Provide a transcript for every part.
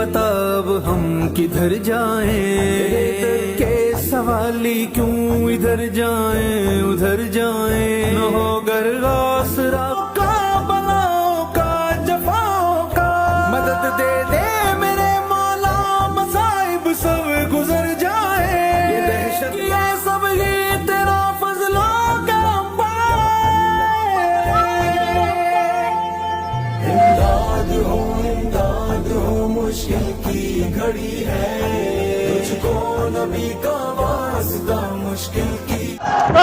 बता अब हम किधर जाएं, के सवाली क्यों इधर जाएं उधर जाएं, न हो गर आसरा का बलाओं का जफाओं का, मदद दे दे मेरे मौला मसाइब सब गुजर जाए, ये दहशत ये सब ही तेरा फजलों का इमदाद हो मुश्किल की घड़ी है, तुझको नबी का वास्ता मुश्किल की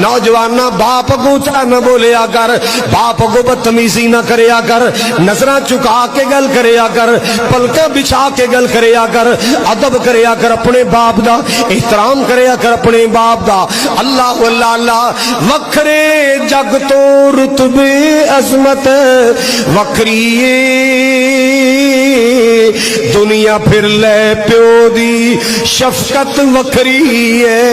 नौजवाना बाप को चा न बोलिया कर, बाप को बदतमीजी न करया कर, नजरा चुका के गल करया कर, पलका बिछा के गल करया कर, अदब करया कर अपने बाप दा, एहतराम करया कर अपने बाप दा। अल्लाह अल्लाह अल्लाह वखरे जग तो रुतबे अजमत वखरी दुनिया फिर ले प्यो दी शफकत वखरी है।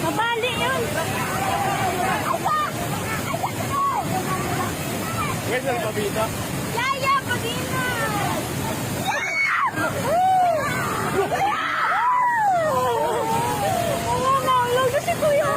Mabali yun. Where's the Pabita? Yaya, Pabita. Nahulog na si Kuya.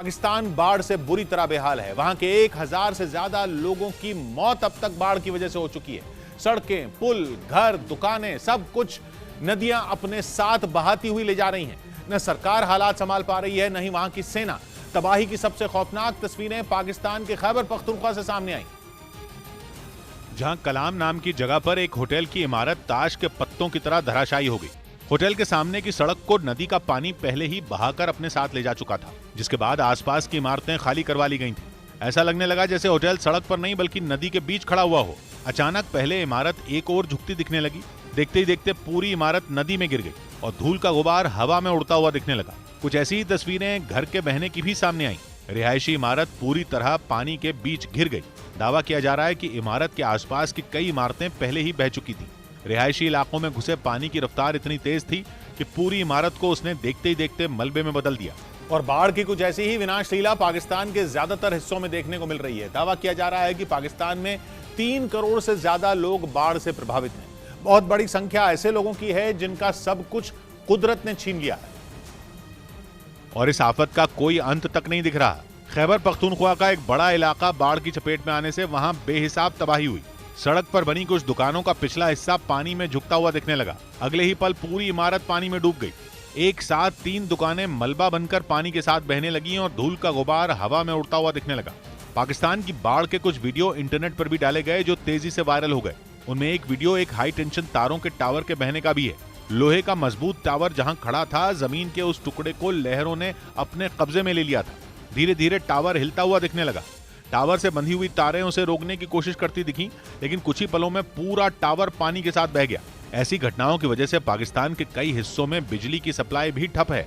Pakistan बाढ़ से बुरी तरह बेहाल है। वहां के 1000 से ज्यादा लोगों की मौत अब तक बाढ़ की वजह से हो चुकी है। सड़कें, पुल, घर, दुकानें, सब कुछ नदियां अपने साथ बहाती हुई ले जा रही हैं। न सरकार हालात संभाल पा रही है, न ही वहां की सेना। तबाही की सबसे खौफनाक तस्वीरें पाकिस्तान के खैबर पख्तूनख्वा से सामने आई। जहां कलाम नाम की जगह पर एक होटल की इमारत ताश के पत्तों की तरह धराशायी हो गई। होटल के सामने की सड़क को नदी का पानी पहले ही बहाकर अपने साथ ले जा चुका था, जिसके बाद आसपास की इमारतें खाली करवा ली गई थी। ऐसा लगने लगा जैसे होटल सड़क पर नहीं बल्कि नदी के बीच खड़ा हुआ हो। अचानक पहले इमारत एक ओर झुकती दिखने लगी, देखते ही देखते पूरी इमारत नदी में गिर गई और धूल का गुबार हवा में उड़ता हुआ दिखने लगा। कुछ ऐसी ही तस्वीरें घर के बहने की भी सामने आई। रिहायशी इमारत पूरी तरह पानी के बीच घिर गई। दावा किया जा रहा है कि इमारत के आसपास की कई इमारतें पहले ही बह चुकी थी। रिहायशी इलाकों में घुसे पानी की रफ्तार इतनी तेज थी कि पूरी इमारत को उसने देखते ही देखते मलबे में बदल दिया। और बाढ़ की कुछ ऐसी ही विनाश लीला पाकिस्तान के ज्यादातर हिस्सों में देखने को मिल रही है। दावा किया जा रहा है कि पाकिस्तान में 3 करोड़ से ज्यादा लोग बाढ़ से प्रभावित हैं। बहुत बड़ी संख्या ऐसे लोगों की है जिनका सब कुछ कुदरत ने छीन लिया है और इस आफत का कोई अंत तक नहीं दिख रहा। खैबर पख्तूनख्वा का एक बड़ा इलाका बाढ़ की चपेट में आने से वहां बेहिसाब तबाही हुई। सड़क पर बनी कुछ दुकानों का पिछला हिस्सा पानी में झुकता हुआ दिखने लगा। अगले ही पल पूरी इमारत पानी में डूब गई। एक साथ 3 दुकानें मलबा बनकर पानी के साथ बहने लगी और धूल का गुबार हवा में उड़ता हुआ दिखने लगा। पाकिस्तान की बाढ़ के कुछ वीडियो इंटरनेट पर भी डाले गए जो तेजी से वायरल हो गए। उनमें एक वीडियो एक हाई टेंशन तारों के टावर के बहने का भी है। लोहे का मजबूत टावर जहां खड़ा था, जमीन के उस टुकड़े को लहरों ने अपने कब्जे में ले लिया था। धीरे धीरे टावर हिलता हुआ दिखने लगा। टावर से बंधी हुई तारें उसे रोकने की कोशिश करती दिखी, लेकिन कुछ ही पलों में पूरा टावर पानी के साथ बह गया। ऐसी घटनाओं की वजह से पाकिस्तान के कई हिस्सों में बिजली की सप्लाई भी ठप है।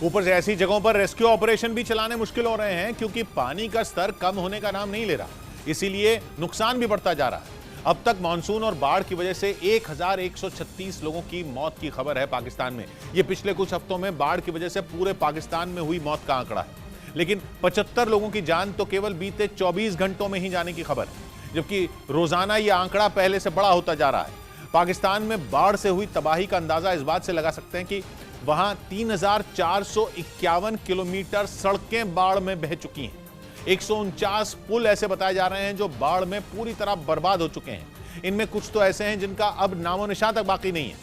ऊपर से ऐसी जगहों पर रेस्क्यू ऑपरेशन भी चलाने मुश्किल हो रहे हैं क्योंकि पानी का स्तर कम होने का नाम नहीं ले रहा। इसीलिए नुकसान भी बढ़ता जा रहा है। अब तक मानसून और बाढ़ की वजह से 1136 लोगों की मौत की खबर है पाकिस्तान में। यह पिछले कुछ हफ्तों में बाढ़ की वजह से पूरे पाकिस्तान में हुई मौत का आंकड़ा है। लेकिन 75 लोगों की जान तो केवल बीते 24 घंटों में ही जाने की खबर है, जबकि रोजाना यह आंकड़ा पहले से बड़ा होता जा रहा है। पाकिस्तान में बाढ़ से हुई तबाही का अंदाजा इस बात से लगा सकते हैं कि वहां 3451 किलोमीटर सड़कें बाढ़ में बह चुकी हैं। 149 पुल ऐसे बताए जा रहे हैं जो बाढ़ में पूरी तरह बर्बाद हो चुके हैं। इनमें कुछ तो ऐसे हैं जिनका अब नामो निशान तक बाकी नहीं है।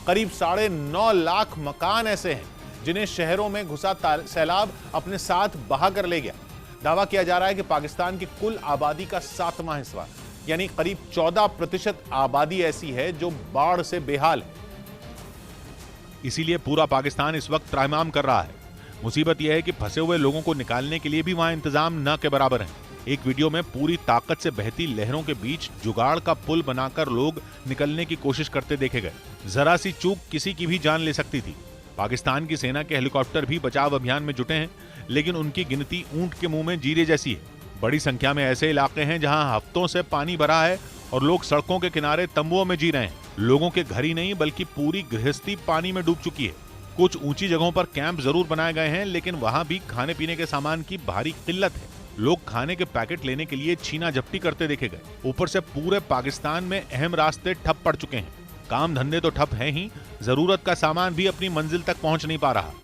करीब 9.5 लाख मकान ऐसे हैं जिन्हें शहरों में घुसा सैलाब अपने साथ बहा कर ले गया। दावा किया जा रहा है कि पाकिस्तान की कुल आबादी का 7वां हिस्सा यानी करीब 14% आबादी ऐसी है जो बाढ़ से बेहाल है। इसीलिए पूरा पाकिस्तान इस वक्त त्राहिमाम कर रहा है। मुसीबत यह है कि फंसे हुए लोगों को निकालने के लिए भी वहां इंतजाम न के बराबर है। एक वीडियो में पूरी ताकत से बहती लहरों के बीच जुगाड़ का पुल बनाकर लोग निकलने की कोशिश करते देखे गए। जरा सी चूक किसी की भी जान ले सकती थी। पाकिस्तान की सेना के हेलीकॉप्टर भी बचाव अभियान में जुटे हैं, लेकिन उनकी गिनती ऊंट के मुंह में जीरे जैसी है। बड़ी संख्या में ऐसे इलाके हैं जहां हफ्तों से पानी भरा है और लोग सड़कों के किनारे तंबुओं में जी रहे हैं। लोगों के घर ही नहीं बल्कि पूरी गृहस्थी पानी में डूब चुकी है। कुछ ऊंची जगहों पर कैंप जरूर बनाए गए हैं, लेकिन वहां भी खाने पीने के सामान की भारी किल्लत है। लोग खाने के पैकेट लेने के लिए छीना झपटी करते देखे गए। ऊपर से पूरे पाकिस्तान में अहम रास्ते ठप पड़ चुके हैं। काम धंधे तो ठप हैं ही, जरूरत का सामान भी अपनी मंजिल तक पहुंच नहीं पा रहा।